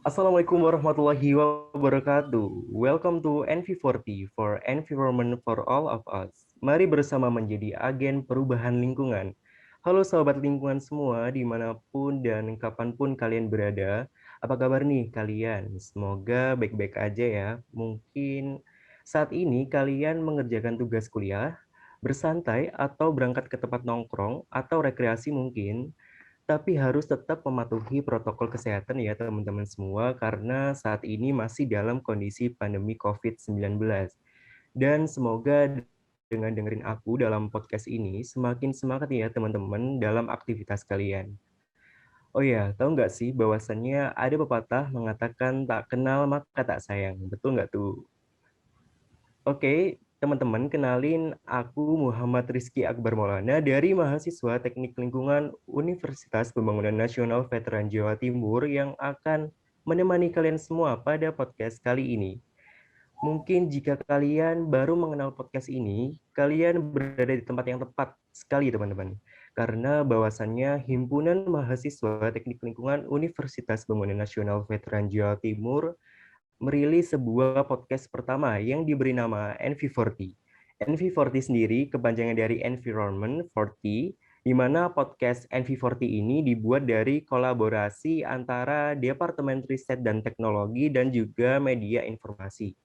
Assalamualaikum warahmatullahi wabarakatuh. Welcome to NV40 for Environment for All of Us. Mari bersama menjadi agen perubahan lingkungan. Halo sahabat lingkungan semua, dimanapun dan kapanpun kalian berada. Apa kabar nih kalian? Semoga baik-baik aja ya. Mungkin saat ini kalian mengerjakan tugas kuliah, bersantai atau berangkat ke tempat nongkrong atau rekreasi mungkin. Tapi harus tetap mematuhi protokol kesehatan ya teman-teman semua karena saat ini masih dalam kondisi pandemi COVID-19. Dan semoga dengan dengerin aku dalam podcast ini semakin semangat ya teman-teman dalam aktivitas kalian. Oh ya, tahu nggak sih bahwasannya ada pepatah mengatakan tak kenal maka tak sayang. Betul nggak tuh? Oke, teman-teman, kenalin aku Muhammad Rizky Akbar Maulana dari mahasiswa Teknik Lingkungan Universitas Pembangunan Nasional Veteran Jawa Timur yang akan menemani kalian semua pada podcast kali ini. Mungkin jika kalian baru mengenal podcast ini, kalian berada di tempat yang tepat sekali, teman-teman. Karena bahwasannya Himpunan Mahasiswa Teknik Lingkungan Universitas Pembangunan Nasional Veteran Jawa Timur merilis sebuah podcast pertama yang diberi nama NV40. NV40 sendiri kepanjangan dari Environment 40, di mana podcast NV40 ini dibuat dari kolaborasi antara Departemen Riset dan Teknologi dan juga media informasi.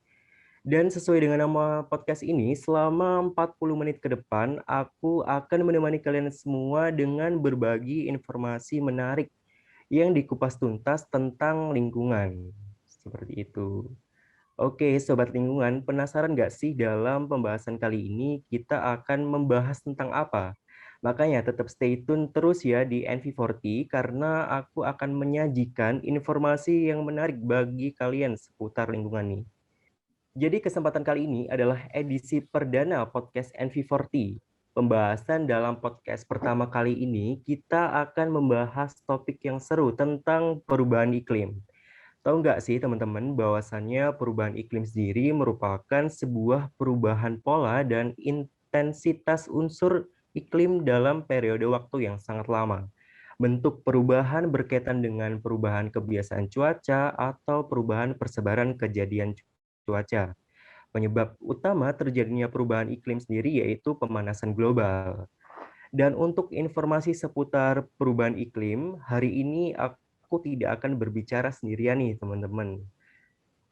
Dan sesuai dengan nama podcast ini, selama 40 menit ke depan, aku akan menemani kalian semua dengan berbagi informasi menarik yang dikupas tuntas tentang lingkungan. Seperti itu. Oke, Sobat Lingkungan, penasaran nggak sih dalam pembahasan kali ini kita akan membahas tentang apa? Makanya tetap stay tune terus ya di NV40 karena aku akan menyajikan informasi yang menarik bagi kalian seputar lingkungan nih. Jadi kesempatan kali ini adalah edisi perdana podcast NV40. Pembahasan dalam podcast pertama kali ini kita akan membahas topik yang seru tentang perubahan iklim. Tahu nggak sih teman-teman bahwasannya perubahan iklim sendiri merupakan sebuah perubahan pola dan intensitas unsur iklim dalam periode waktu yang sangat lama. Bentuk perubahan berkaitan dengan perubahan kebiasaan cuaca atau perubahan persebaran kejadian cuaca. Penyebab utama terjadinya perubahan iklim sendiri yaitu pemanasan global. Dan untuk informasi seputar perubahan iklim, hari ini aku tidak akan berbicara sendirian nih, teman-teman.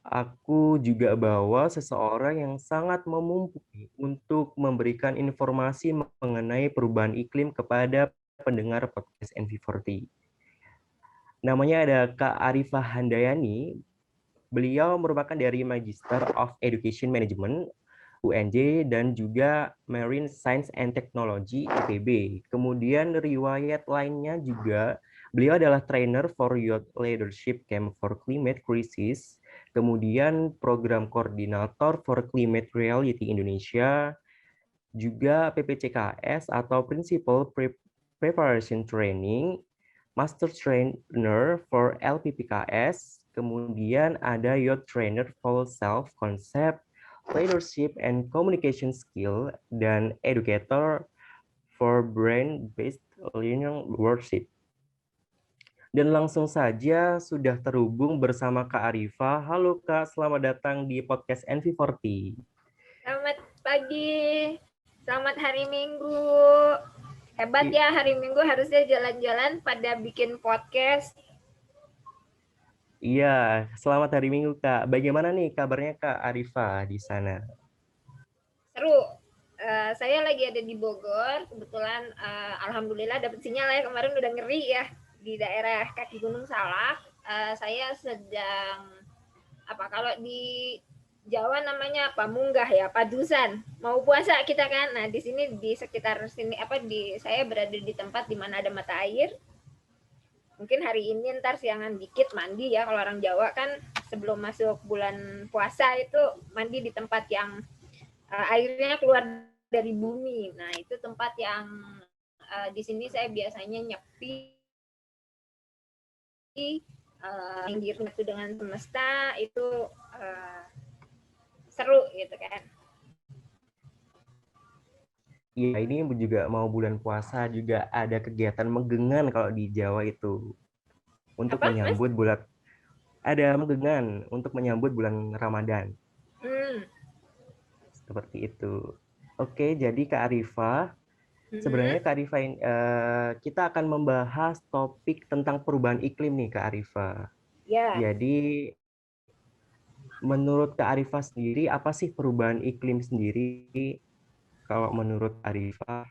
Aku juga bawa seseorang yang sangat memumpuni untuk memberikan informasi mengenai perubahan iklim kepada pendengar podcast NV40. Namanya ada Kak Arifah Handayani. Beliau merupakan dari Magister of Education Management UNJ dan juga Marine Science and Technology IPB. Kemudian riwayat lainnya juga beliau adalah trainer for youth leadership camp for climate crisis, kemudian program koordinator for climate reality Indonesia, juga PPCKS atau Principal Preparation Training, Master Trainer for LPPKS, kemudian ada Youth Trainer for Self Concept, Leadership and Communication Skill, dan Educator for Brain-Based Learning Worship. Dan langsung saja sudah terhubung bersama Kak Arifa. Halo Kak, selamat datang di podcast NV40. Selamat pagi, selamat hari Minggu. Hebat ya, hari Minggu harusnya jalan-jalan pada bikin podcast. Iya, selamat hari Minggu Kak. Bagaimana nih kabarnya Kak Arifa di sana? Seru. Saya lagi ada di Bogor, kebetulan alhamdulillah dapat sinyal ya, kemarin udah ngeri ya di daerah kaki Gunung Salak. Saya sedang kalau di Jawa namanya apa? Munggah ya, padusan. Mau puasa kita kan. Nah, di sini di sekitar sini saya berada di tempat di mana ada mata air. Mungkin hari ini ntar siangan dikit mandi ya, kalau orang Jawa kan sebelum masuk bulan puasa itu mandi di tempat yang airnya keluar dari bumi. Nah, itu tempat yang di sini saya biasanya nyepi yang itu dengan semesta itu uh, seru gitu kan. Iya, ini juga mau bulan puasa juga ada kegiatan menggengan kalau di Jawa itu. Untuk Apa, Mas? menyambut bulan ada menggengan untuk menyambut bulan Ramadan. Hmm. Seperti itu. Oke, jadi Kak Arifa, Hmm. sebenarnya Kak Arifa kita akan membahas topik tentang perubahan iklim nih Kak Arifa. Ya, Jadi menurut Kak Arifa sendiri, apa sih perubahan iklim sendiri kalau menurut Arifa?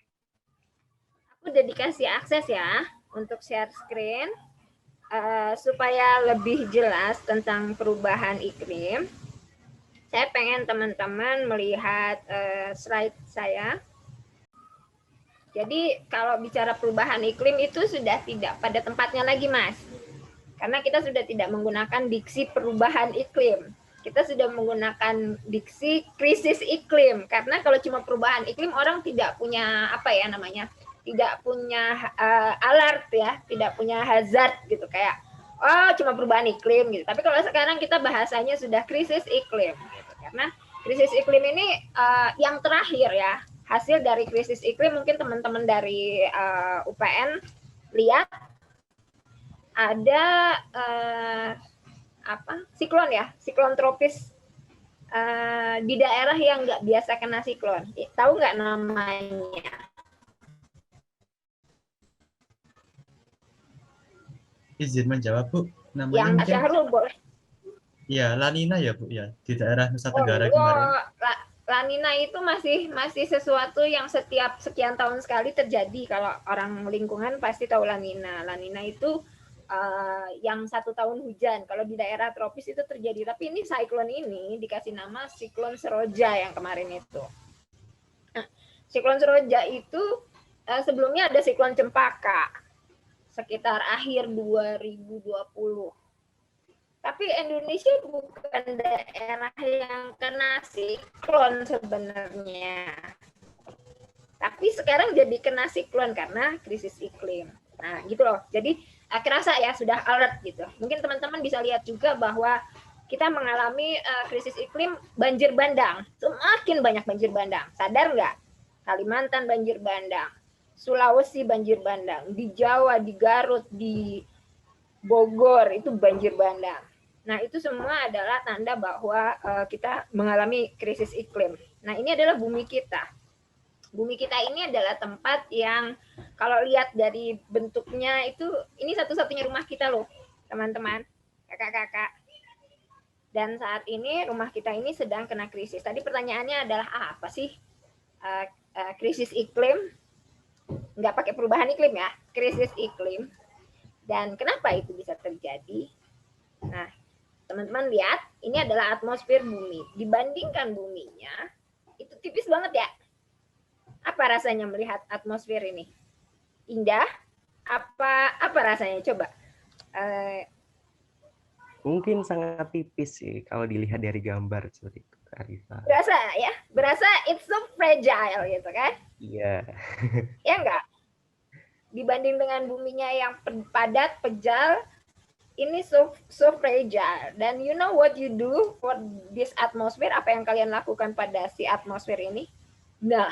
aku udah dikasih akses ya untuk share screen supaya lebih jelas tentang perubahan iklim. Saya pengen teman-teman melihat slide saya. Jadi kalau bicara perubahan iklim itu sudah tidak pada tempatnya lagi, Mas. Karena kita sudah tidak menggunakan diksi perubahan iklim. Kita sudah menggunakan diksi krisis iklim. Karena kalau cuma perubahan iklim, orang tidak punya apa ya namanya, tidak punya alert ya, tidak punya hazard gitu kayak oh cuma perubahan iklim gitu. Tapi kalau sekarang kita bahasanya sudah krisis iklim gitu. Karena krisis iklim ini yang terakhir ya, hasil dari krisis iklim mungkin teman-teman dari UPN lihat ada siklon ya, siklon tropis di daerah yang nggak biasa kena siklon. Tahu nggak namanya? Izin menjawab, Bu. Namanya Yang mungkin Syahrul boleh. ya La Nina ya, Bu ya, di daerah Nusa Oh, Tenggara kemarin. La Nina itu masih sesuatu yang setiap sekian tahun sekali terjadi. Kalau orang lingkungan pasti tahu La Nina. La Nina itu yang 1 tahun hujan. Kalau di daerah tropis itu terjadi. Tapi ini siklon ini dikasih nama siklon Seroja yang kemarin itu. Nah, siklon Seroja itu sebelumnya ada siklon Cempaka sekitar akhir 2020. Tapi Indonesia bukan daerah yang kena siklon sebenarnya. Tapi sekarang jadi kena siklon karena krisis iklim. Nah, gitu loh. Jadi kerasa ya sudah alert gitu. Mungkin teman-teman bisa lihat juga bahwa kita mengalami krisis iklim banjir bandang. Semakin banyak banjir bandang. Sadar nggak? Kalimantan banjir bandang. Sulawesi banjir bandang. Di Jawa, di Garut, di Bogor itu banjir bandang. Nah, itu semua adalah tanda bahwa kita mengalami krisis iklim. Nah, ini adalah bumi kita. Bumi kita ini adalah tempat yang kalau lihat dari bentuknya itu, ini satu-satunya rumah kita loh, teman-teman, kakak-kakak. Dan saat ini rumah kita ini sedang kena krisis. Tadi pertanyaannya adalah apa sih krisis iklim? Nggak pakai perubahan iklim ya, krisis iklim. Dan kenapa itu bisa terjadi? Nah, teman-teman lihat, ini adalah atmosfer bumi. Dibandingkan buminya, itu tipis banget ya. Apa rasanya melihat atmosfer ini? Indah? Apa rasanya? Coba. Mungkin sangat tipis sih kalau dilihat dari gambar seperti itu, Arifa. Berasa ya? Berasa it's so fragile gitu kan? Iya. Ya enggak? Dibanding dengan buminya yang padat, pejal, ini so fragile. Dan you know what you do for this atmosphere? Apa yang kalian lakukan pada si atmosfer ini? Nah,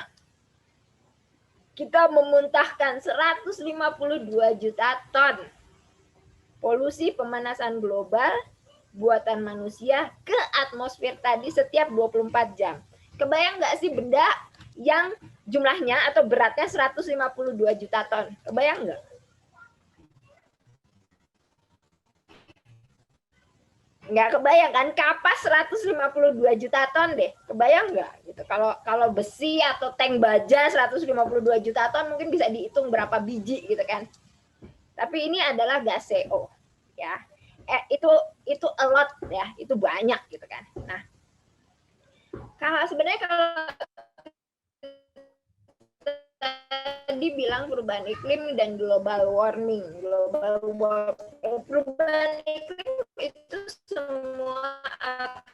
kita memuntahkan 152 juta ton polusi pemanasan global buatan manusia ke atmosfer tadi setiap 24 jam. Kebayang nggak sih benda yang jumlahnya atau beratnya 152 juta ton? Kebayang nggak? Nggak kebayang kan, kapas 152 juta ton deh, kebayang nggak gitu. Kalau besi atau tank baja 152 juta ton mungkin bisa dihitung berapa biji gitu kan. Tapi ini adalah gas CO ya. Itu a lot ya, itu banyak gitu kan. Nah, sebenarnya kalau tadi bilang perubahan iklim dan global warming. Perubahan iklim itu semua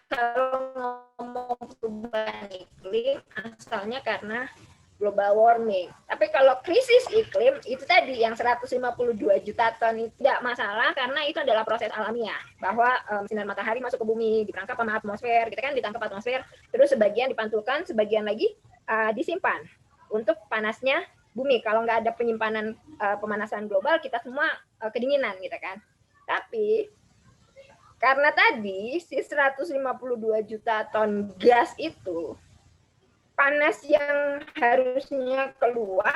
kalau ngomong perubahan iklim asalnya karena global warming. Tapi kalau krisis iklim itu tadi yang 152 juta ton itu tidak masalah karena itu adalah proses alamiah bahwa sinar matahari masuk ke bumi, ditangkap sama atmosfer, gitu kan, ditangkap atmosfer, terus sebagian dipantulkan, sebagian lagi disimpan untuk panasnya bumi. Kalau nggak ada penyimpanan pemanasan global, kita semua kedinginan gitu kan. Tapi Karena tadi si 152 juta ton gas itu, panas yang harusnya keluar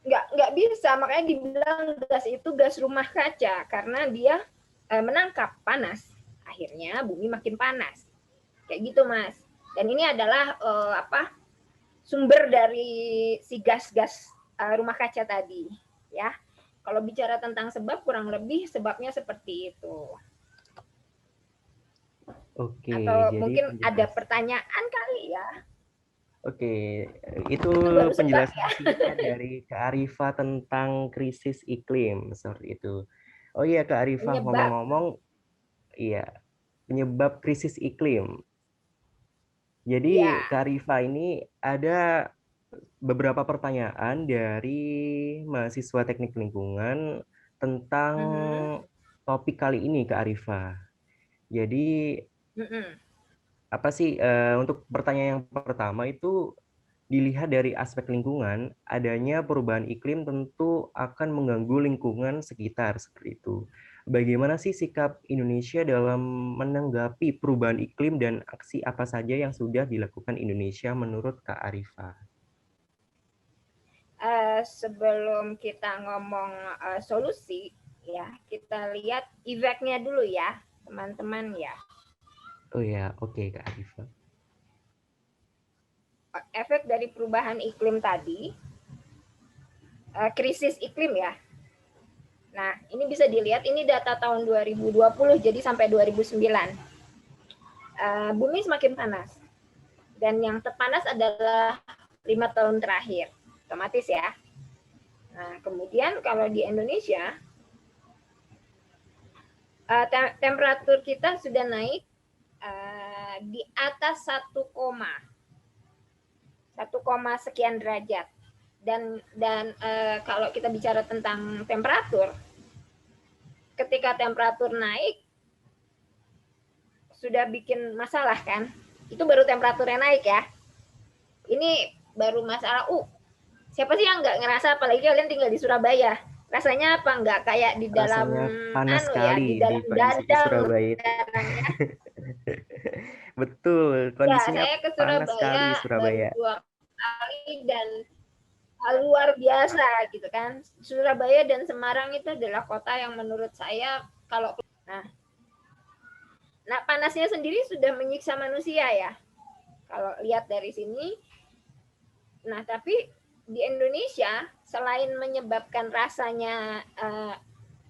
nggak bisa, makanya dibilang gas itu gas rumah kaca karena dia menangkap panas, akhirnya bumi makin panas kayak gitu Mas. Dan ini adalah sumber dari si gas-gas rumah kaca tadi ya. Kalau bicara tentang sebab, kurang lebih sebabnya seperti itu. Oke, Atau jadi mungkin ada penjelasan. pertanyaan kali ya. Oke, itu Baru sebab penjelasan ya. singkat dari Kak Arifa tentang krisis iklim seperti itu. Oh iya Kak Arifa, Penyebab. ngomong-ngomong, iya, penyebab krisis iklim. Ya. Jadi Kak Arifa ini ada beberapa pertanyaan dari mahasiswa teknik lingkungan tentang topik kali ini Kak Arifa. Jadi apa sih untuk pertanyaan yang pertama itu dilihat dari aspek lingkungan, adanya perubahan iklim tentu akan mengganggu lingkungan sekitar seperti itu. Bagaimana sih sikap Indonesia dalam menanggapi perubahan iklim dan aksi apa saja yang sudah dilakukan Indonesia menurut Kak Arifa? Sebelum kita ngomong solusi, ya kita lihat efeknya dulu ya, teman-teman ya. Oh ya, oke Kak Arifa. Efek dari perubahan iklim tadi, krisis iklim ya. Nah, ini bisa dilihat, ini data tahun 2020, jadi sampai 2009. Bumi semakin panas. Dan yang terpanas adalah 5 tahun terakhir. Otomatis ya. Nah, kemudian kalau di Indonesia, temperatur kita sudah naik di atas 1, sekian derajat. Dan kalau kita bicara tentang temperatur, ketika temperatur naik sudah bikin masalah kan? Itu baru temperaturnya naik ya. Ini baru masalah. Siapa sih yang nggak ngerasa, apalagi kalian tinggal di Surabaya? Rasanya apa, nggak kayak di dalam Rasanya panas sekali di dalam di kondisi di dandang Surabaya itu. sekarang ya. Betul, Ya, kondisinya saya ke panas sekali Surabaya baru Surabaya. 2 kali dan luar biasa gitu kan. Surabaya dan Semarang itu adalah kota yang menurut saya kalau nah panasnya sendiri sudah menyiksa manusia ya. Kalau lihat dari sini. Nah, tapi di Indonesia selain menyebabkan rasanya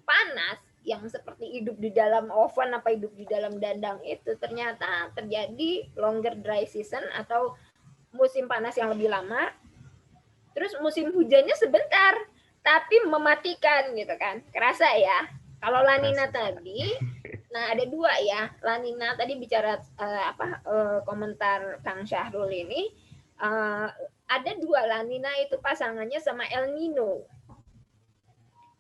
panas yang seperti hidup di dalam oven apa hidup di dalam dandang itu, ternyata terjadi longer dry season atau musim panas yang lebih lama. Terus musim hujannya sebentar, tapi mematikan gitu kan. Kerasa ya. Kalau La Nina tadi, nah ada 2 ya. La Nina tadi bicara komentar Kang Syahrul ini, ada 2 La Nina itu pasangannya sama El Nino.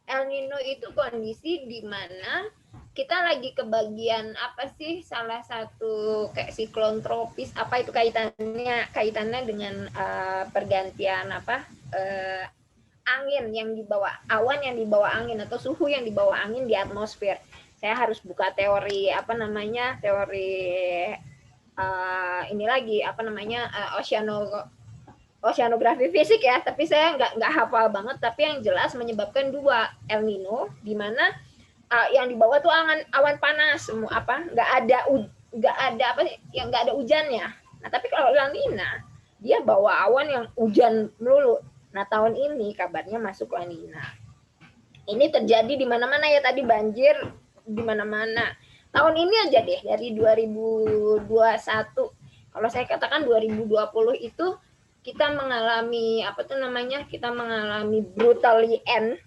El Nino itu kondisi di mana kita lagi kebagian apa sih, salah satu kayak siklon tropis, apa itu kaitannya dengan pergantian angin yang dibawa, awan yang dibawa angin atau suhu yang dibawa angin di atmosfer. Saya harus buka teori ini lagi oceanografi fisik ya, tapi saya nggak hafal banget. Tapi yang jelas menyebabkan 2 El Nino, di mana yang dibawa tuh awan panas, nggak ada hujannya. Nah, tapi kalau La Nina dia bawa awan yang hujan melulu. Nah, tahun ini kabarnya masuk La Nina. Ini terjadi di mana-mana ya, tadi banjir di mana-mana. Tahun ini aja deh, dari 2021. Kalau saya katakan 2020 itu kita mengalami kita mengalami brutally end.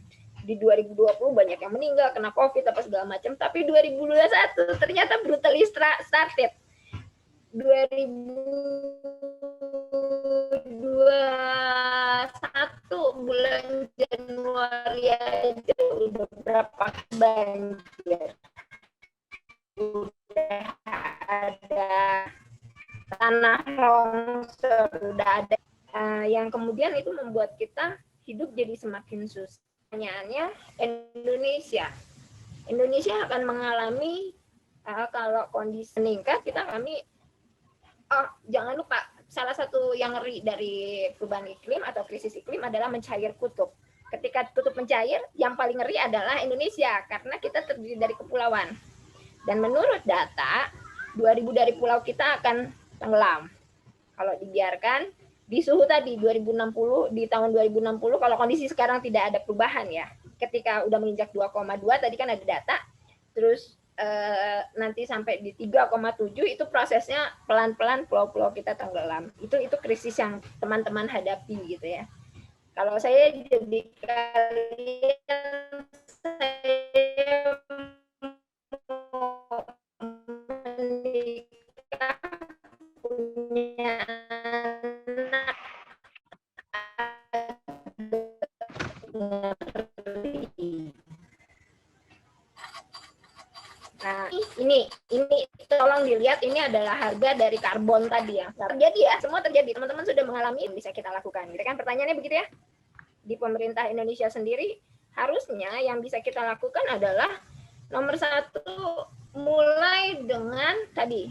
Di 2020 banyak yang meninggal kena COVID apa segala macam, tapi 2021 ternyata brutally started. 2021 bulan Januari aja udah berapa banjir, udah ada tanah longsor, udah ada yang kemudian itu membuat kita hidup jadi semakin susah. Pertanyaannya, Indonesia Indonesia akan mengalami kalau kondisi meningkat, kita alami jangan lupa salah satu yang ngeri dari perubahan iklim atau krisis iklim adalah mencair kutub. Ketika kutub mencair, yang paling ngeri adalah Indonesia karena kita terdiri dari kepulauan. Dan menurut data, 2000 dari pulau kita akan tenggelam. Kalau dibiarkan di suhu tadi 2060, di tahun 2060 kalau kondisi sekarang tidak ada perubahan ya. Ketika udah menginjak 2,2 tadi kan ada data, terus nanti sampai di 3,7 itu prosesnya pelan-pelan pulau-pulau kita tenggelam. Itu krisis yang teman-teman hadapi gitu ya. Kalau saya jadi kalian, saya menikah punya anak ngeri. Nah, ini tolong dilihat, ini adalah harga dari karbon tadi ya. Terjadi ya, semua terjadi. Teman-teman sudah mengalami, bisa kita lakukan. Gitu kan pertanyaannya begitu ya. Di pemerintah Indonesia sendiri, harusnya yang bisa kita lakukan adalah nomor satu, mulai dengan tadi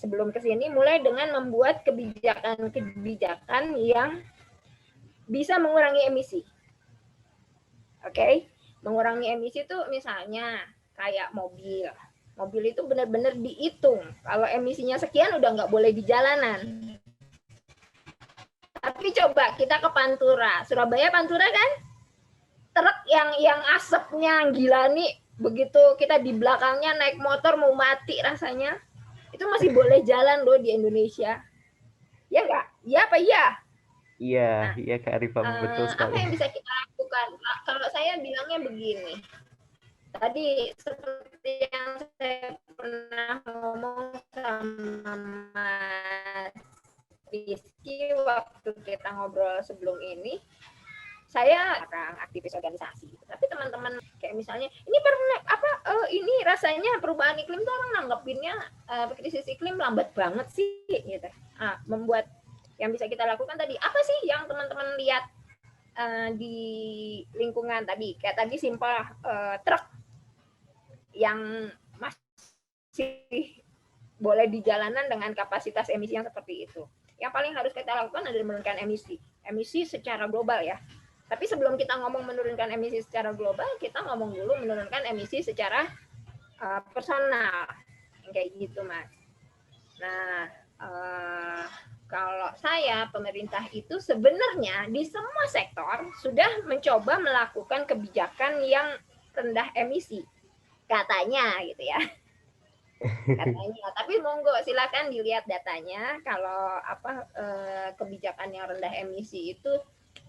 sebelum ke sini mulai dengan membuat kebijakan yang bisa mengurangi emisi. Oke. Mengurangi emisi itu misalnya kayak mobil itu benar-benar dihitung. Kalau emisinya sekian udah nggak boleh di jalanan. Tapi coba kita ke Pantura, Surabaya Pantura kan, truk yang asapnya gila nih, begitu kita di belakangnya naik motor mau mati rasanya, itu masih boleh jalan loh di Indonesia. Ya nggak? Ya apa iya? Iya, iya Kak Arifa, betul sekali. Apa yang bisa kita lakukan? Kalau saya bilangnya begini. Tadi seperti yang saya pernah ngomong sama Mas Rizky waktu kita ngobrol sebelum ini, saya orang aktivis organisasi. Tapi teman-teman kayak misalnya, ini ini rasanya perubahan iklim tuh orang nanggepinnya krisis iklim lambat banget sih, gitu. Membuat yang bisa kita lakukan tadi, apa sih yang teman-teman lihat di lingkungan tadi? Kayak tadi simpel truk yang masih boleh di jalanan dengan kapasitas emisi yang seperti itu. Yang paling harus kita lakukan adalah menurunkan emisi secara global ya. Tapi sebelum kita ngomong menurunkan emisi secara global, kita ngomong dulu menurunkan emisi secara personal, kayak gitu Mas. Nah, kalau saya, pemerintah itu sebenarnya di semua sektor sudah mencoba melakukan kebijakan yang rendah emisi, katanya gitu ya. Katanya, tapi monggo silakan dilihat datanya. Kalau kebijakan yang rendah emisi itu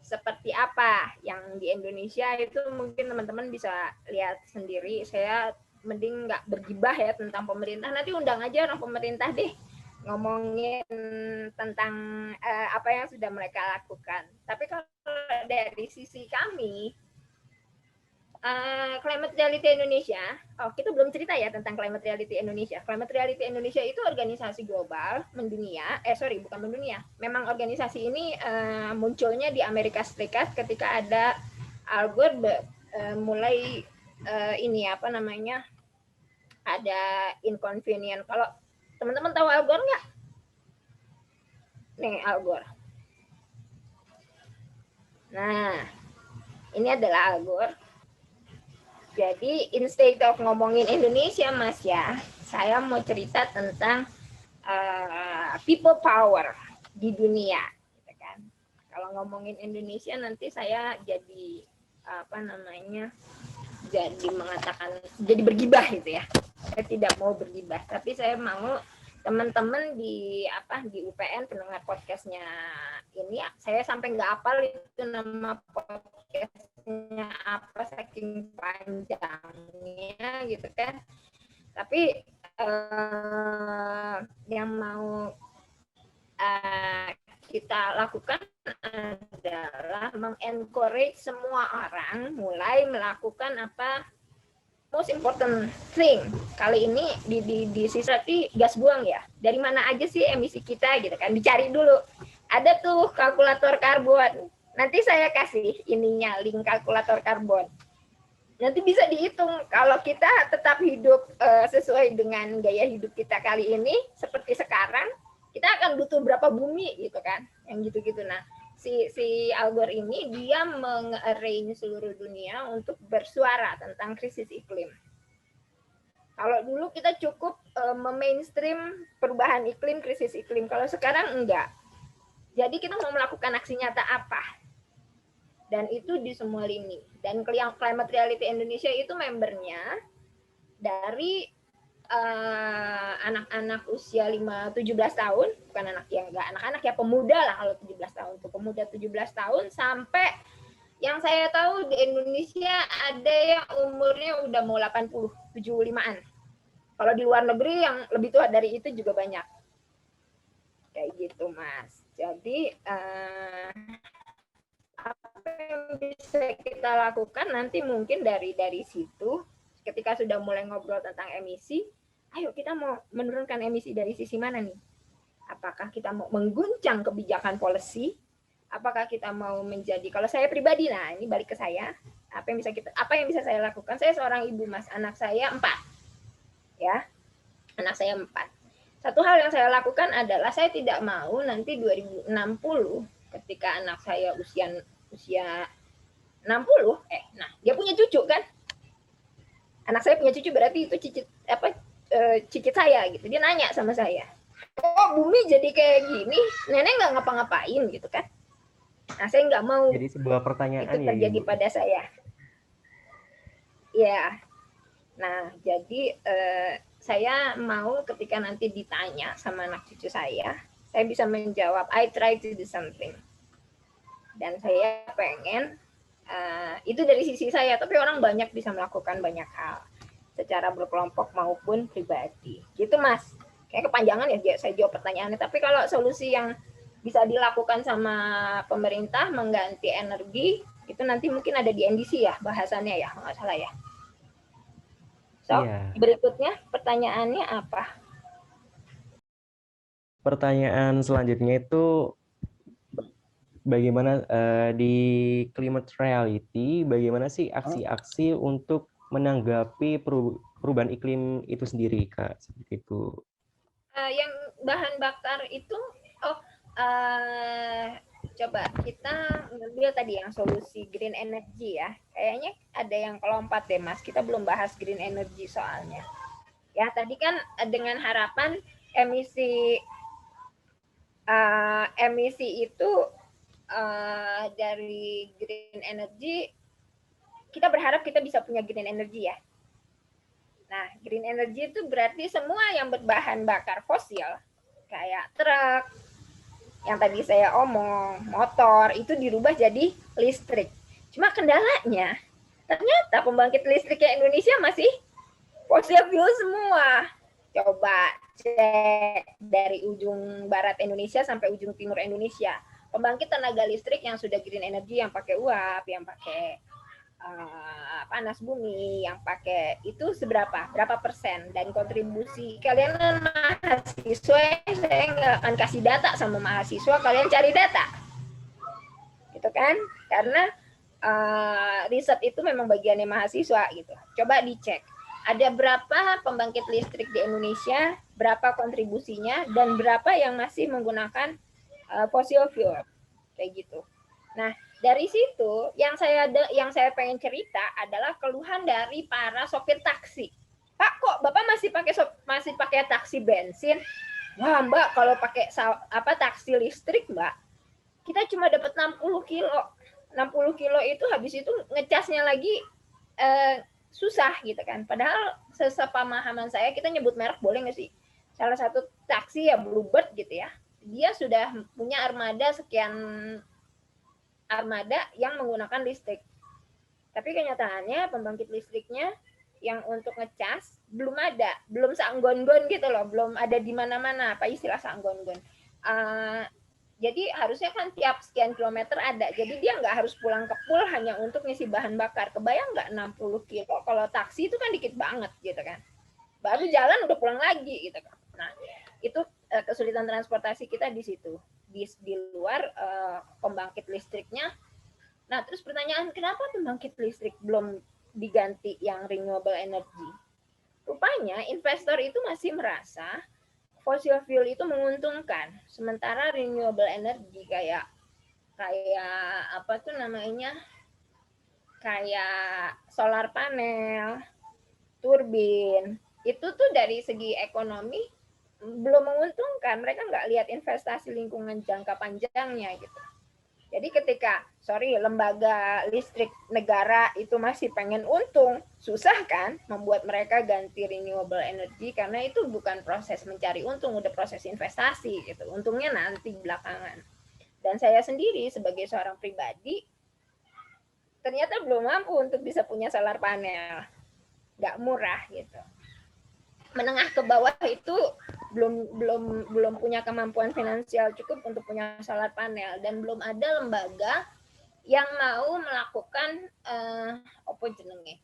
seperti apa yang di Indonesia, itu mungkin teman-teman bisa lihat sendiri. Saya mending nggak bergibah ya tentang pemerintah, nanti undang aja orang pemerintah deh ngomongin tentang apa yang sudah mereka lakukan. Tapi kalau dari sisi kami, Climate Reality Indonesia, kita belum cerita ya tentang Climate Reality Indonesia. Climate Reality Indonesia itu organisasi global mendunia, bukan mendunia. Memang organisasi ini munculnya di Amerika Serikat ketika ada Al Gore mulai ada inconvenient. Kalau teman-teman tahu Al Gore nggak? Nih Al Gore. Nah, ini adalah Al Gore. Jadi instead of ngomongin Indonesia Mas ya, saya mau cerita tentang people power di dunia, gitu kan. Kalau ngomongin Indonesia nanti saya jadi jadi bergibah gitu ya. Saya tidak mau bergibah, tapi saya mau teman-teman di UPN pendengar podcastnya ini, saya sampai nggak hafal itu nama podcastnya apa saking panjangnya gitu kan. Tapi yang mau kita lakukan adalah mengencourage semua orang mulai melakukan most important thing kali ini di sisa gas buang ya. Dari mana aja sih emisi kita gitu kan, dicari dulu. Ada tuh kalkulator karbon. Nanti saya kasih link kalkulator karbon. Nanti bisa dihitung kalau kita tetap hidup sesuai dengan gaya hidup kita kali ini seperti sekarang, kita akan butuh berapa bumi gitu kan, yang gitu-gitu. Nah, si Al Gore ini dia meng-arrange seluruh dunia untuk bersuara tentang krisis iklim. Kalau dulu kita cukup memainstream perubahan iklim, krisis iklim. Kalau sekarang enggak. Jadi kita mau melakukan aksi nyata apa? Dan itu di semua lini. Dan Climate Reality Indonesia itu membernya dari anak-anak usia 17 tahun, bukan anak yang enggak anak-anak ya, pemuda lah kalau 17 tahun tuh, pemuda 17 tahun sampai yang saya tahu di Indonesia ada yang umurnya udah mau 80, 75-an. Kalau di luar negeri yang lebih tua dari itu juga banyak. Kayak gitu, Mas. Jadi apa yang bisa kita lakukan nanti mungkin dari situ, ketika sudah mulai ngobrol tentang emisi, ayo kita mau menurunkan emisi dari sisi mana nih? Apakah kita mau mengguncang kebijakan policy? Apakah kita mau menjadi, kalau saya pribadi, nah ini balik ke saya, apa yang bisa saya lakukan? Saya seorang ibu, Mas, anak saya 4. Ya, anak saya 4. Satu hal yang saya lakukan adalah saya tidak mau nanti 2060 ketika anak saya usia 60, nah dia punya cucu kan, anak saya punya cucu berarti itu cicit saya gitu, dia nanya sama saya, oh bumi jadi kayak gini, nenek nggak ngapa-ngapain gitu kan. Nah saya nggak mau jadi sebuah pertanyaan itu terjadi pada saya ya. Nah jadi saya mau ketika nanti ditanya sama anak cucu saya bisa menjawab I try to do something. Dan saya pengen itu dari sisi saya, tapi orang banyak bisa melakukan banyak hal secara berkelompok maupun pribadi. Gitu, Mas. Kayak kepanjangan ya saya jawab pertanyaannya, tapi kalau solusi yang bisa dilakukan sama pemerintah mengganti energi, itu nanti mungkin ada di NDC ya bahasannya ya, nggak salah ya. So, berikutnya pertanyaannya apa? Pertanyaan selanjutnya itu bagaimana di Climate Reality, bagaimana sih aksi-aksi untuk menanggapi perubahan iklim itu sendiri, Kak? Seperti itu. Yang bahan bakar itu, coba kita ngambil tadi yang solusi green energy ya. Kayaknya ada yang kelompat deh, Mas. Kita belum bahas green energy soalnya. Ya, tadi kan dengan harapan emisi itu dari green energy, kita berharap kita bisa punya green energy ya. Nah, green energy itu berarti semua yang berbahan bakar fosil, kayak truk, yang tadi saya omong, motor, itu dirubah jadi listrik. Cuma kendalanya, ternyata pembangkit listriknya Indonesia masih fosil fuel semua. Coba cek dari ujung barat Indonesia sampai ujung timur Indonesia. Pembangkit tenaga listrik yang sudah green energy, yang pakai uap, yang pakai panas bumi, yang pakai itu seberapa? Berapa persen? Dan kontribusi kalian mahasiswa, saya nggak akan kasih data sama mahasiswa, kalian cari data. Gitu kan? Karena riset itu memang bagiannya mahasiswa gitu. Coba dicek. Ada berapa pembangkit listrik di Indonesia, berapa kontribusinya, dan berapa yang masih menggunakan fossil fuel. Kayak gitu. Nah, dari situ yang saya pengen cerita adalah keluhan dari para sopir taksi. Pak, kok Bapak masih pakai taksi bensin? Wah, Mbak, kalau pakai taksi listrik, Mbak, kita cuma dapat 60 kilo. 60 kilo itu habis itu ngecasnya lagi susah gitu kan. Padahal sepemahaman saya, kita nyebut merek boleh nggak sih? Salah satu taksi ya Bluebird gitu ya. Dia sudah punya armada sekian armada yang menggunakan listrik. Tapi kenyataannya pembangkit listriknya yang untuk ngecas belum ada, belum seanggon-gon gitu loh, belum ada di mana-mana, apa istilah seanggon-gon. Jadi harusnya kan tiap sekian kilometer ada, jadi dia nggak harus pulang ke pool hanya untuk ngisi bahan bakar. Kebayang nggak 60 kilo, kalau taksi itu kan dikit banget gitu kan. Baru jalan udah pulang lagi gitu kan. Nah, itu kesulitan transportasi kita di situ. Di luar pembangkit listriknya. Nah, terus pertanyaan, kenapa pembangkit listrik belum diganti yang renewable energy. Rupanya investor itu masih merasa fossil fuel itu menguntungkan, sementara renewable energy kayak apa tuh namanya, kayak solar panel, turbin, itu tuh dari segi ekonomi belum menguntungkan. Mereka nggak lihat investasi lingkungan jangka panjangnya gitu. Jadi ketika, lembaga listrik negara itu masih pengen untung, susah kan membuat mereka ganti renewable energy, karena itu bukan proses mencari untung, udah proses investasi gitu. Untungnya nanti belakangan. Dan saya sendiri sebagai seorang pribadi, ternyata belum mampu untuk bisa punya solar panel. Nggak murah gitu. Menengah ke bawah itu belum punya kemampuan finansial cukup untuk punya solar panel, dan belum ada lembaga yang mau melakukan apa jenenge,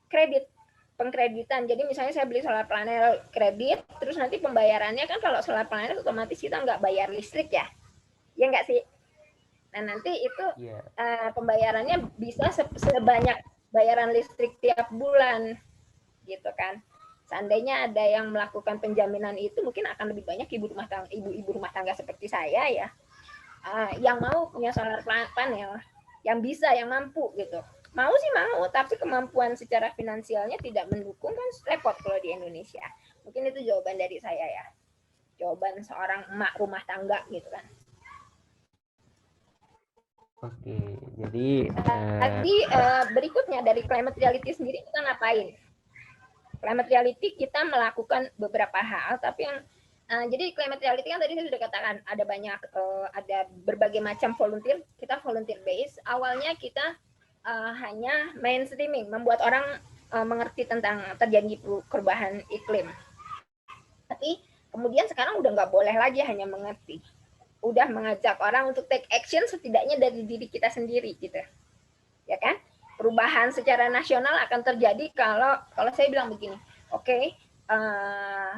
kredit, pengkreditan. Jadi misalnya saya beli solar panel kredit, terus nanti pembayarannya kan, kalau solar panel otomatis kita nggak bayar listrik ya nggak sih. Nah nanti itu pembayarannya bisa sebanyak bayaran listrik tiap bulan gitu kan. Seandainya ada yang melakukan penjaminan itu, mungkin akan lebih banyak ibu-ibu rumah tangga seperti saya ya, yang mau punya solar panel, yang bisa, yang mampu gitu. Mau sih mau, tapi kemampuan secara finansialnya tidak mendukung, kan repot kalau di Indonesia. Mungkin itu jawaban dari saya ya, jawaban seorang emak rumah tangga gitu kan. Oke, jadi Tadi berikutnya dari climate reality sendiri kita ngapain? Climate reality kita melakukan beberapa hal, tapi yang jadi climate reality kan tadi saya sudah katakan ada banyak, ada berbagai macam volunteer. Kita volunteer base. Awalnya kita hanya mainstreaming, membuat orang mengerti tentang terjadi perubahan iklim. Tapi kemudian sekarang udah nggak boleh lagi hanya mengerti, udah mengajak orang untuk take action, setidaknya dari diri kita sendiri gitu, ya kan? Perubahan secara nasional akan terjadi kalau saya bilang begini, oke,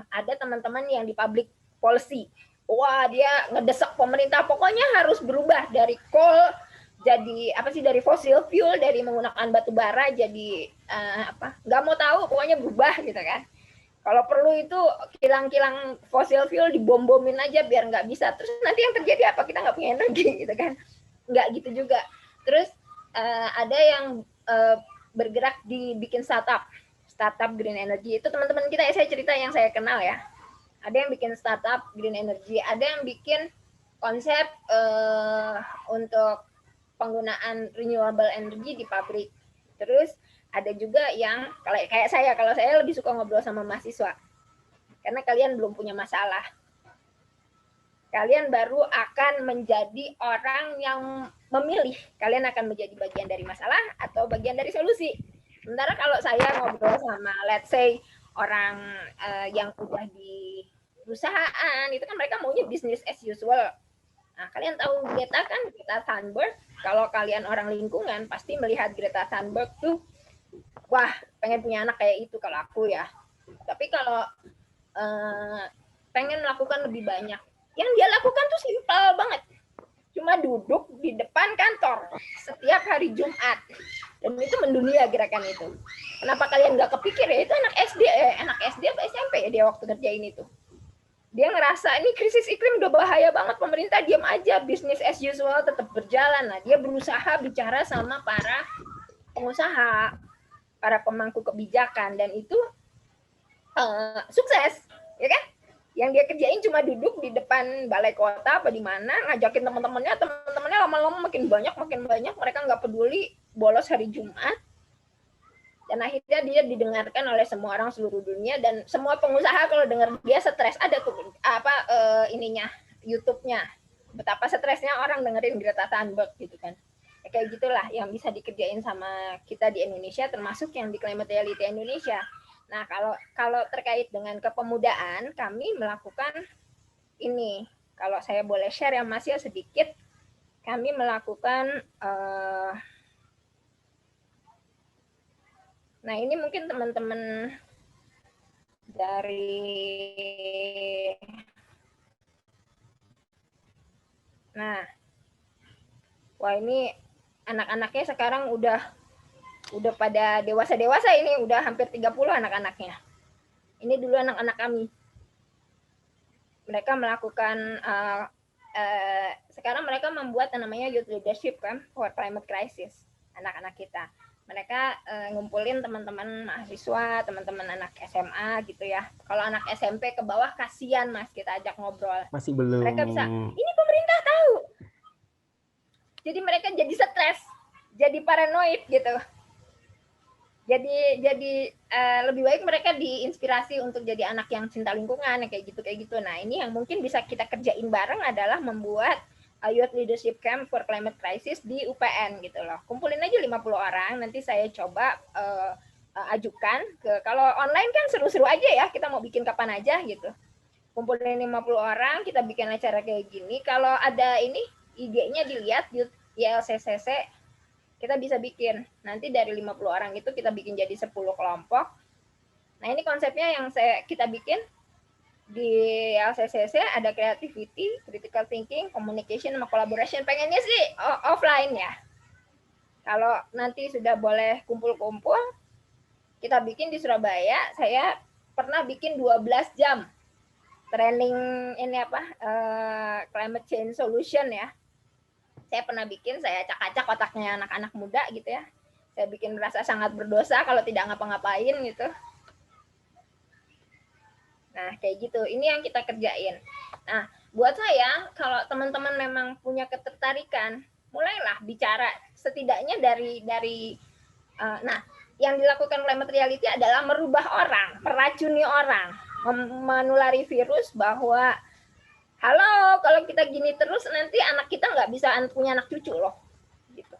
ada teman-teman yang di public policy, wah dia ngedesak pemerintah pokoknya harus berubah dari coal jadi dari fossil fuel, dari menggunakan batu bara jadi nggak mau tahu, pokoknya berubah gitu kan. Kalau perlu itu kilang-kilang fossil fuel dibom-bomin aja biar nggak bisa. Terus nanti yang terjadi apa? Kita nggak punya energi gitu kan. Nggak gitu juga. Terus ada yang bergerak bikin startup green energy. Itu teman-teman kita ya, saya cerita yang saya kenal ya. Ada yang bikin startup green energy, ada yang bikin konsep untuk penggunaan renewable energy di pabrik. Terus ada juga yang kalau saya lebih suka ngobrol sama mahasiswa, karena kalian belum punya masalah. Kalian baru akan menjadi orang yang memilih, kalian akan menjadi bagian dari masalah atau bagian dari solusi. Sementara kalau saya ngobrol sama let's say orang yang udah di perusahaan, itu kan mereka maunya business as usual. Nah, kalian tahu Greta kan, Greta Thunberg. Kalau kalian orang lingkungan pasti melihat Greta Thunberg tuh, wah pengen punya anak kayak itu kalau aku ya. Tapi kalau pengen melakukan lebih banyak, yang dia lakukan tuh simpel banget, cuma duduk di depan kantor setiap hari Jumat, dan itu mendunia gerakan itu. Kenapa kalian nggak kepikir ya? Itu anak SD apa SMP ya dia waktu kerjain itu. Dia ngerasa ini krisis iklim udah bahaya banget, pemerintah diam aja, business as usual tetap berjalan. Nah, dia berusaha bicara sama para pengusaha, para pemangku kebijakan, dan itu sukses, ya kan? Yang dia kerjain cuma duduk di depan balai kota apa di mana, ngajakin teman-temannya lama-lama makin banyak, mereka nggak peduli, bolos hari Jumat, dan akhirnya dia didengarkan oleh semua orang seluruh dunia, dan semua pengusaha kalau dengar dia stres, ada tuh ininya YouTube-nya, betapa stresnya orang dengerin Greta Thunberg gitu kan. Ya, kayak gitulah yang bisa dikerjain sama kita di Indonesia, termasuk yang di Climate Reality Indonesia. Nah, kalau terkait dengan kepemudaan, kami melakukan ini. Kalau saya boleh share yang masih sedikit, kami melakukan nah ini mungkin teman-teman dari wah ini anak-anaknya sekarang udah udah pada dewasa-dewasa ini, udah hampir 30 anak-anaknya. Ini dulu anak-anak kami. Mereka melakukan sekarang mereka membuat namanya Youth Leadership Camp for Climate Crisis, anak-anak kita. Mereka ngumpulin teman-teman mahasiswa, teman-teman anak SMA gitu ya. Kalau anak SMP ke bawah kasihan Mas, kita ajak ngobrol. Masih belum. Mereka bisa, ini pemerintah tahu. Jadi mereka jadi stres, jadi paranoid gitu. Jadi lebih baik mereka diinspirasi untuk jadi anak yang cinta lingkungan kayak gitu. Nah, ini yang mungkin bisa kita kerjain bareng adalah membuat Youth Leadership Camp for Climate Crisis di UPN gitu loh. Kumpulin aja 50 orang, nanti saya coba ajukan ke, kalau online kan seru-seru aja ya, kita mau bikin kapan aja gitu. Kumpulin 50 orang, kita bikin acara kayak gini. Kalau ada ini IG-nya dilihat di YLCCC, kita bisa bikin. Nanti dari 50 orang itu kita bikin jadi 10 kelompok. Nah, ini konsepnya yang kita bikin di LCCC, ada creativity, critical thinking, communication, sama collaboration. Pengennya sih offline ya. Kalau nanti sudah boleh kumpul-kumpul, kita bikin di Surabaya. Saya pernah bikin 12 jam training ini climate change solution ya. Saya pernah bikin, saya acak-acak otaknya anak-anak muda gitu ya. Saya bikin merasa sangat berdosa kalau tidak ngapa-ngapain gitu. Nah, kayak gitu. Ini yang kita kerjain. Nah, buat saya, kalau teman-teman memang punya ketertarikan, mulailah bicara. Setidaknya dari nah, yang dilakukan climate reality adalah merubah orang, meracuni orang, menulari virus bahwa halo, kalau kita gini terus nanti anak kita nggak bisa punya anak cucu loh, gitu.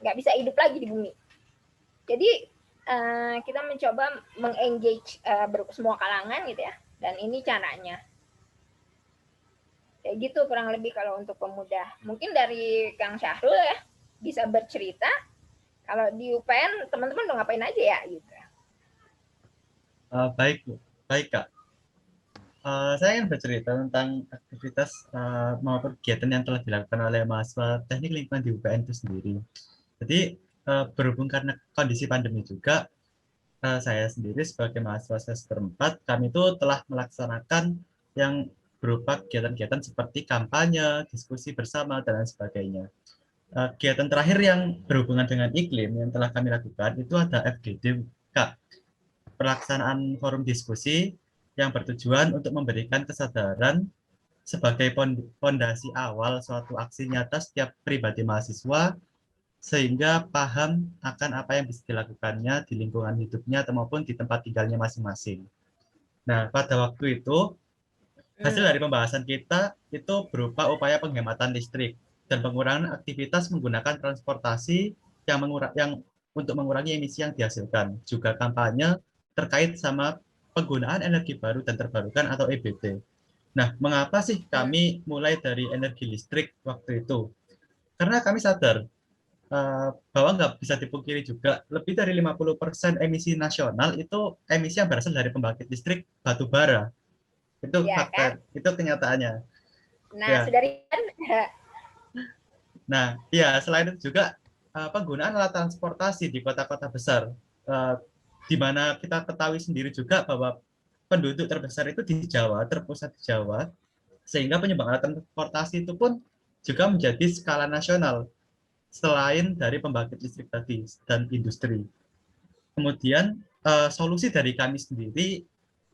Nggak bisa hidup lagi di bumi. Jadi kita mencoba mengengage semua kalangan gitu ya, dan ini caranya. Kayak gitu kurang lebih kalau untuk pemuda. Mungkin dari Kang Syahrul ya bisa bercerita. Kalau di UPN teman-teman udah ngapain aja ya gitu. Baik Bu, baik Kak. Saya ingin bercerita tentang aktivitas maupun kegiatan yang telah dilakukan oleh mahasiswa teknik lingkungan di UPN itu sendiri. Jadi berhubung karena kondisi pandemi juga, saya sendiri sebagai mahasiswa semester 4, kami itu telah melaksanakan yang berupa kegiatan-kegiatan seperti kampanye, diskusi bersama, dan lain sebagainya. Kegiatan terakhir yang berhubungan dengan iklim yang telah kami lakukan itu ada FGD, Kak. Pelaksanaan forum diskusi yang bertujuan untuk memberikan kesadaran sebagai fondasi awal suatu aksi nyata setiap pribadi mahasiswa sehingga paham akan apa yang bisa dilakukannya di lingkungan hidupnya maupun di tempat tinggalnya masing-masing. Nah, pada waktu itu hasil dari pembahasan kita itu berupa upaya penghematan listrik dan pengurangan aktivitas menggunakan transportasi yang untuk mengurangi emisi yang dihasilkan. Juga kampanye terkait sama penggunaan energi baru dan terbarukan atau EBT. Nah, mengapa sih kami mulai dari energi listrik waktu itu? Karena kami sadar bahwa nggak bisa dipungkiri juga lebih dari 50% emisi nasional itu emisi yang berasal dari pembangkit listrik batu bara. Itu ya, fakta, kan? itu kenyataannya. Nah, Ya. Saudari kan Nah, ya selain itu juga penggunaan alat transportasi di kota-kota besar, di mana kita ketahui sendiri juga bahwa penduduk terbesar itu di Jawa, terpusat di Jawa, sehingga penyumbang alat transportasi itu pun juga menjadi skala nasional selain dari pembangkit listrik tadi dan industri. Kemudian solusi dari kami sendiri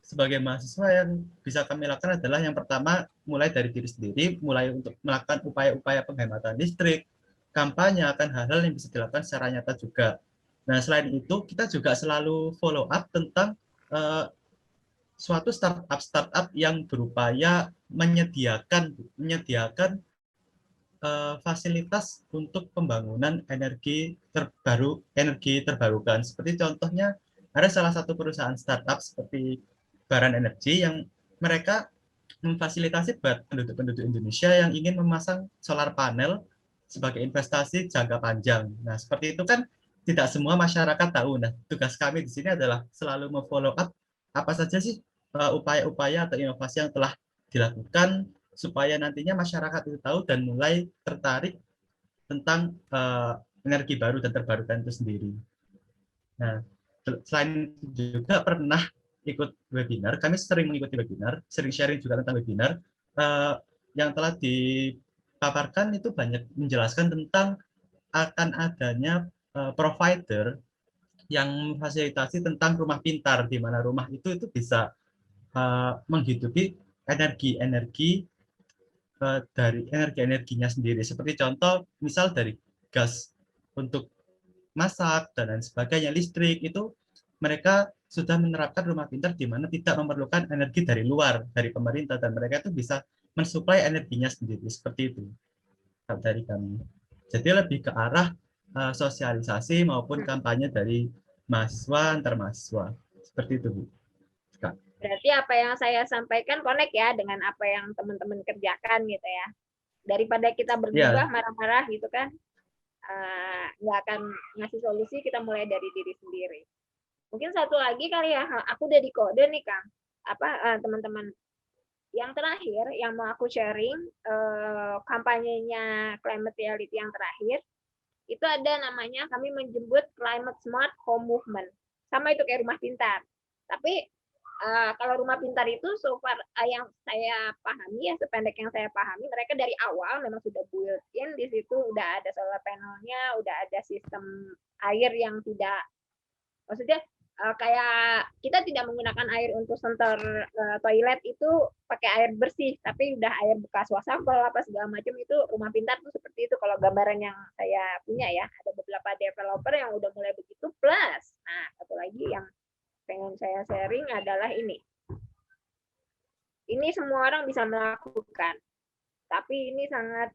sebagai mahasiswa yang bisa kami lakukan adalah yang pertama mulai dari diri sendiri, mulai untuk melakukan upaya-upaya penghematan listrik, kampanye akan hal-hal yang bisa dilakukan secara nyata juga. Nah, selain itu kita juga selalu follow up tentang suatu startup yang berupaya menyediakan fasilitas untuk pembangunan energi terbarukan. Seperti contohnya ada salah satu perusahaan startup seperti Baran Energi yang mereka memfasilitasi buat penduduk-penduduk Indonesia yang ingin memasang solar panel sebagai investasi jangka panjang. Nah, seperti itu kan tidak semua masyarakat tahu. Nah, tugas kami di sini adalah selalu memfollow up apa saja sih upaya-upaya atau inovasi yang telah dilakukan supaya nantinya masyarakat itu tahu dan mulai tertarik tentang energi baru dan terbarukan itu sendiri. Nah, selain itu juga pernah ikut webinar, kami sering mengikuti webinar, sering sharing juga tentang webinar. Yang telah dipaparkan itu banyak menjelaskan tentang akan adanya provider yang memfasilitasi tentang rumah pintar, di mana rumah itu bisa menghidupi energi-energi dari energi-energinya sendiri. Seperti contoh, misal dari gas untuk masak dan lain sebagainya, listrik itu mereka sudah menerapkan rumah pintar di mana tidak memerlukan energi dari luar, dari pemerintah, dan mereka itu bisa mensuplai energinya sendiri. Seperti itu dari kami. Jadi lebih ke arah sosialisasi maupun kampanye dari mahasiswa antar mahasiswa. Seperti itu, Bu. Kak. Berarti apa yang saya sampaikan connect ya dengan apa yang teman-teman kerjakan gitu ya. Daripada kita berdua Ya, marah-marah gitu kan, nggak akan ngasih solusi, kita mulai dari diri sendiri. Mungkin satu lagi kali ya, aku udah di kode nih Kang. Teman-teman, yang terakhir yang mau aku sharing, kampanyenya Climate Reality yang terakhir, itu ada namanya, kami menjemput Climate Smart Home Movement. Sama itu kayak rumah pintar. Tapi kalau rumah pintar itu so far yang saya pahami ya, sependek yang saya pahami, mereka dari awal memang sudah built-in di situ, udah ada solar panelnya, udah ada sistem air yang tidak, maksudnya kayak kita tidak menggunakan air untuk senter toilet itu pakai air bersih, tapi udah air bekas wastafel apa segala macam. Itu rumah pintar tuh seperti itu kalau gambaran yang saya punya ya. Ada beberapa developer yang udah mulai begitu, plus nah satu lagi yang pengen saya sharing adalah ini semua orang bisa melakukan, tapi ini sangat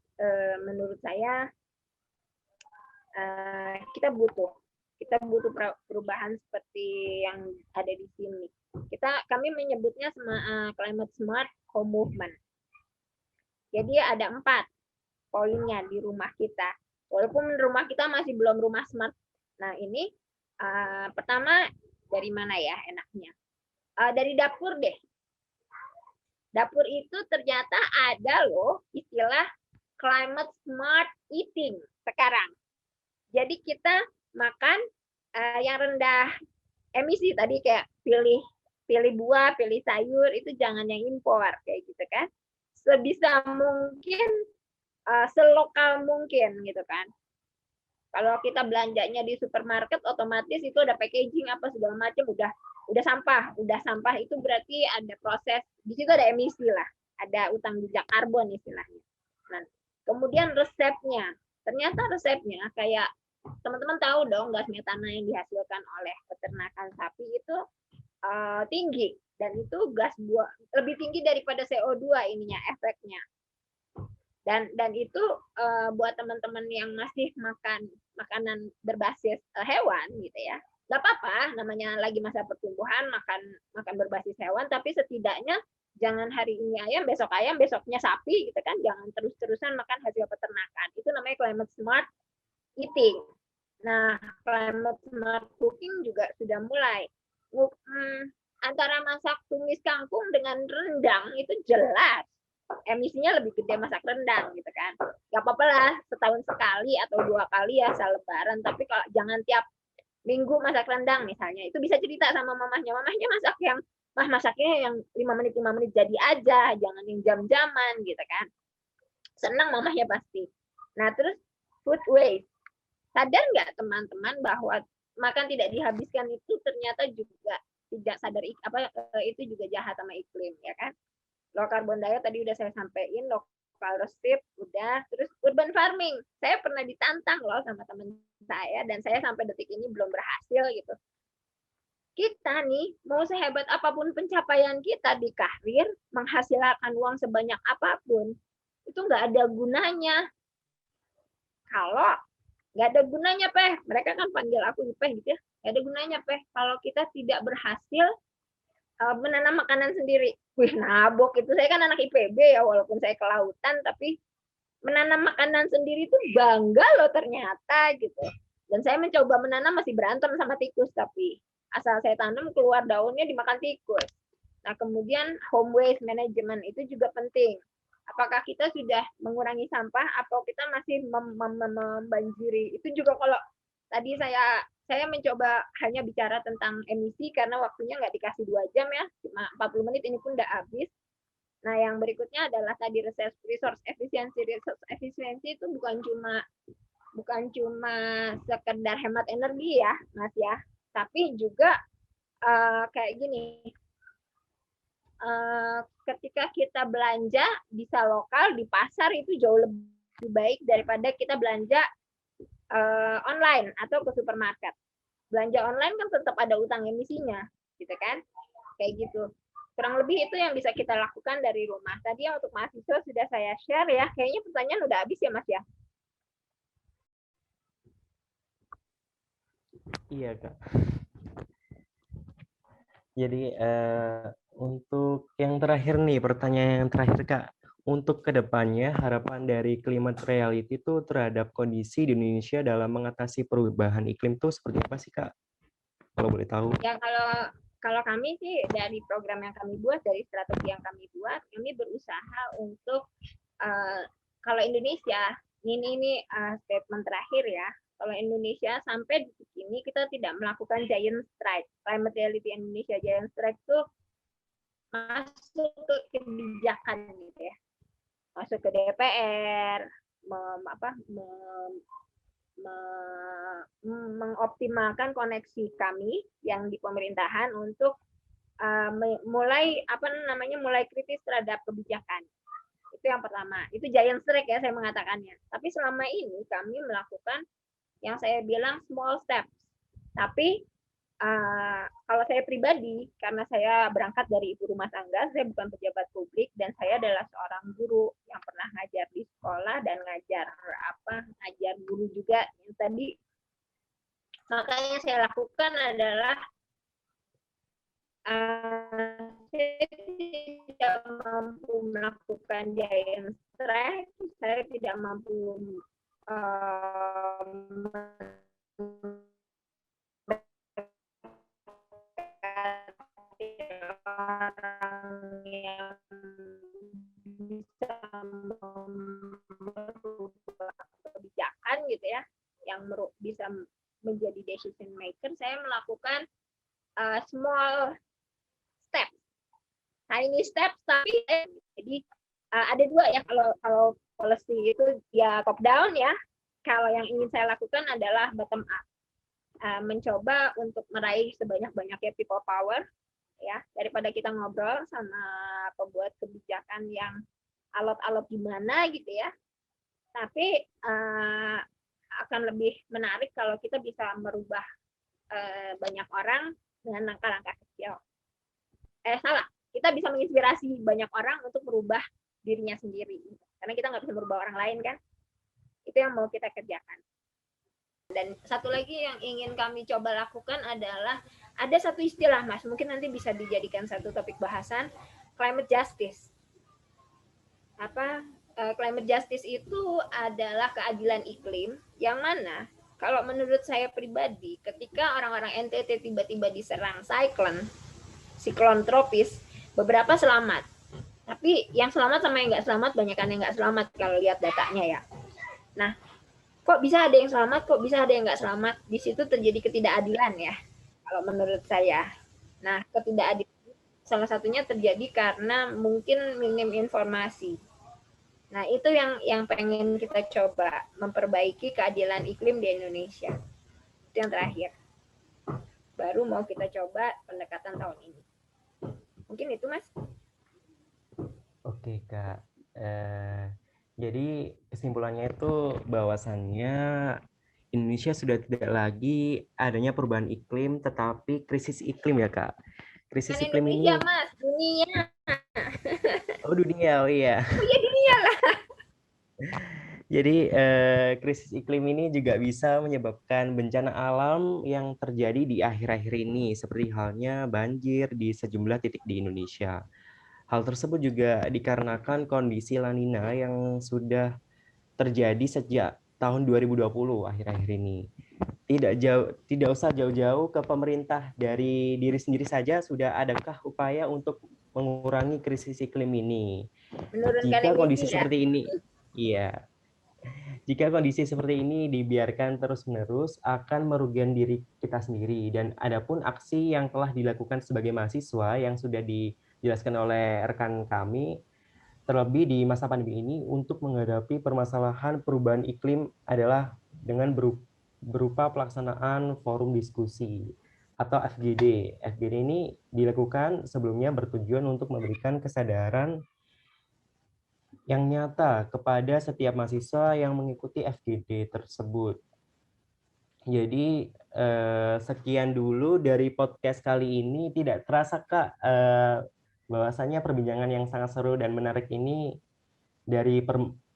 menurut saya kita butuh perubahan seperti yang ada di sini. Kami menyebutnya Climate Smart Home Movement. Jadi ada 4 poinnya di rumah kita. Walaupun rumah kita masih belum rumah smart. Nah ini pertama dari mana ya enaknya? Dari dapur deh. Dapur itu ternyata ada loh istilah climate smart eating sekarang. Jadi kita makan yang rendah emisi tadi, kayak pilih buah, pilih sayur, itu jangan yang impor kayak gitu kan. Sebisa mungkin selokal mungkin gitu kan. Kalau kita belanjanya di supermarket, otomatis itu ada packaging apa segala macam, udah sampah itu berarti ada proses di situ, ada emisi lah, ada utang jejak karbon istilahnya. Nah, kemudian resepnya, ternyata resepnya kayak teman-teman tahu dong, gas metana yang dihasilkan oleh peternakan sapi itu tinggi, dan itu gas buah lebih tinggi daripada CO2 ininya efeknya. Dan itu buat teman-teman yang masih makan makanan berbasis hewan gitu ya, nggak apa-apa, namanya lagi masa pertumbuhan, makan berbasis hewan, tapi setidaknya jangan hari ini ayam, besoknya sapi gitu kan, jangan terus-terusan makan hasil peternakan. Itu namanya climate smart eating. Nah, climate smart cooking juga sudah mulai. Antara masak tumis kangkung dengan rendang itu jelas emisinya lebih gede masak rendang gitu kan. Gak apa-apa lah setahun sekali atau 2 kali ya asal lebaran, tapi kalau jangan tiap minggu masak rendang misalnya. Itu bisa cerita sama mamahnya masak yang masaknya yang 5 menit jadi aja, jangan yang jam-jaman gitu kan. Senang mamahnya pasti. Nah, terus food waste. Sadar nggak teman-teman bahwa makan tidak dihabiskan itu ternyata juga tidak sadar itu juga jahat sama iklim ya kan. Low carbon diet tadi udah saya sampaikan, local resip udah, terus urban farming. Saya pernah ditantang loh sama teman saya, dan saya sampai detik ini belum berhasil gitu. Kita nih mau sehebat apapun pencapaian kita di karir, menghasilkan uang sebanyak apapun, itu nggak ada gunanya kalau nggak ada gunanya mereka kan panggil aku gitu ya, nggak ada gunanya kalau kita tidak berhasil menanam makanan sendiri. Wih, nabok itu, saya kan anak IPB ya, walaupun saya kelautan, tapi menanam makanan sendiri itu bangga loh ternyata gitu. Dan saya mencoba menanam masih berantem sama tikus, tapi asal saya tanam keluar daunnya dimakan tikus. Nah, kemudian home waste management itu juga penting. Apakah kita sudah mengurangi sampah atau kita masih membanjiri? Itu juga kalau tadi saya saya mencoba hanya bicara tentang emisi karena waktunya nggak dikasih 2 jam ya, cuma 40 menit ini pun udah habis. Nah, yang berikutnya adalah tadi resource efisiensi. Resource efisiensi itu bukan cuma sekedar hemat energi ya, Mas ya, tapi juga kayak gini. Ketika kita belanja bisa lokal di pasar itu jauh lebih baik daripada kita belanja online atau ke supermarket. Belanja online kan tetap ada utang emisinya, gitu kan? Kayak gitu. Kurang lebih itu yang bisa kita lakukan dari rumah. Tadi yang untuk mahasiswa sudah saya share ya. Kayaknya pertanyaan udah habis ya, Mas ya? Iya, Kak. Jadi untuk yang terakhir nih, pertanyaan yang terakhir, Kak. Untuk kedepannya, harapan dari Climate Reality itu terhadap kondisi di Indonesia dalam mengatasi perubahan iklim itu seperti apa sih, Kak? Kalau boleh tahu. Ya, kalau kami sih dari program yang kami buat, dari strategi yang kami buat, kami berusaha untuk kalau Indonesia, ini statement terakhir ya, kalau Indonesia sampai di sini kita tidak melakukan giant strike. Climate Reality Indonesia giant strike itu masuk ke kebijakan gitu ya, masuk ke DPR, mengoptimalkan koneksi kami yang di pemerintahan untuk mulai kritis terhadap kebijakan. Itu yang pertama. Itu giant strike ya saya mengatakannya. Tapi selama ini kami melakukan yang saya bilang small steps. Tapi kalau saya pribadi, karena saya berangkat dari ibu rumah tangga, saya bukan pejabat publik dan saya adalah seorang guru yang pernah ngajar di sekolah dan ngajar guru juga yang tadi. Maka yang saya lakukan adalah saya tidak mampu melakukan giant strike, saya tidak mampu orang yang bisa merubah kebijakan gitu ya, yang bisa menjadi decision maker. Saya melakukan small step, tiny step, tapi jadi ada dua ya, kalau policy itu ya top down ya. Kalau yang ingin saya lakukan adalah bottom up, mencoba untuk meraih sebanyak-banyaknya people power ya, daripada kita ngobrol sama pembuat kebijakan yang alot-alot gimana gitu ya. Tapi akan lebih menarik kalau kita bisa merubah banyak orang dengan langkah-langkah kecil. Kita bisa menginspirasi banyak orang untuk merubah dirinya sendiri. Karena kita nggak bisa merubah orang lain kan. Itu yang mau kita kerjakan. Dan satu lagi yang ingin kami coba lakukan adalah ada satu istilah, Mas, mungkin nanti bisa dijadikan satu topik bahasan, climate justice. Climate justice itu adalah keadilan iklim yang mana kalau menurut saya pribadi, ketika orang-orang NTT tiba-tiba diserang siklon tropis, beberapa selamat. Tapi yang selamat sama yang nggak selamat, banyakan yang nggak selamat kalau lihat datanya ya. Nah, kok bisa ada yang selamat, kok bisa ada yang nggak selamat? Di situ terjadi ketidakadilan ya, kalau menurut saya. Nah, ketidakadilan salah satunya terjadi karena mungkin minim informasi. Nah, itu yang pengen kita coba, memperbaiki keadilan iklim di Indonesia. Itu yang terakhir. Baru mau kita coba pendekatan tahun ini. Mungkin itu, Mas. Oke, Kak. Jadi kesimpulannya itu bahwasannya Indonesia sudah tidak lagi adanya perubahan iklim, tetapi krisis iklim ya, Kak. Krisis iklim Indonesia, ini... Mas, dunia. Oh, dunia, oh iya. Oh iya, dunia lah. Jadi krisis iklim ini juga bisa menyebabkan bencana alam yang terjadi di akhir-akhir ini, seperti halnya banjir di sejumlah titik di Indonesia. Hal tersebut juga dikarenakan kondisi La Nina yang sudah terjadi sejak tahun 2020 akhir-akhir ini. Tidak usah jauh-jauh ke pemerintah, dari diri sendiri saja sudah adakah upaya untuk mengurangi krisis iklim ini? Menurunkan Jika kondisi emisi ya. seperti ini, iya. Jika kondisi seperti ini dibiarkan terus-menerus akan merugikan diri kita sendiri. Dan adapun aksi yang telah dilakukan sebagai mahasiswa yang sudah dijelaskan oleh rekan kami, terlebih di masa pandemi ini untuk menghadapi permasalahan perubahan iklim adalah dengan berupa pelaksanaan forum diskusi atau FGD. FGD ini dilakukan sebelumnya bertujuan untuk memberikan kesadaran yang nyata kepada setiap mahasiswa yang mengikuti FGD tersebut. Jadi sekian dulu dari podcast kali ini. Tidak terasa Kak, bahwasanya perbincangan yang sangat seru dan menarik ini dari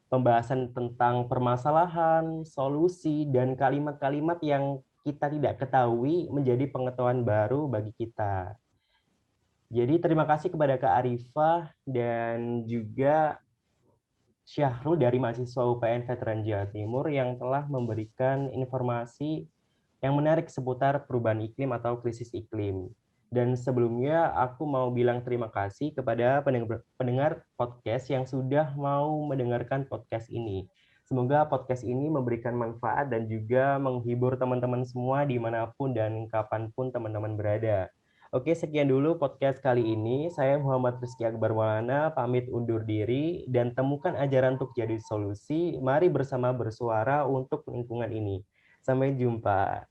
pembahasan tentang permasalahan, solusi, dan kalimat-kalimat yang kita tidak ketahui menjadi pengetahuan baru bagi kita. Jadi terima kasih kepada Kak Arifah dan juga Syahrul dari mahasiswa UPN Veteran Jawa Timur yang telah memberikan informasi yang menarik seputar perubahan iklim atau krisis iklim. Dan sebelumnya aku mau bilang terima kasih kepada pendengar podcast yang sudah mau mendengarkan podcast ini. Semoga podcast ini memberikan manfaat dan juga menghibur teman-teman semua dimanapun dan kapanpun teman-teman berada. Oke, sekian dulu podcast kali ini. Saya Muhammad Rizky Akbar Maulana, pamit undur diri dan temukan ajaran untuk jadi solusi. Mari bersama bersuara untuk lingkungan ini. Sampai jumpa.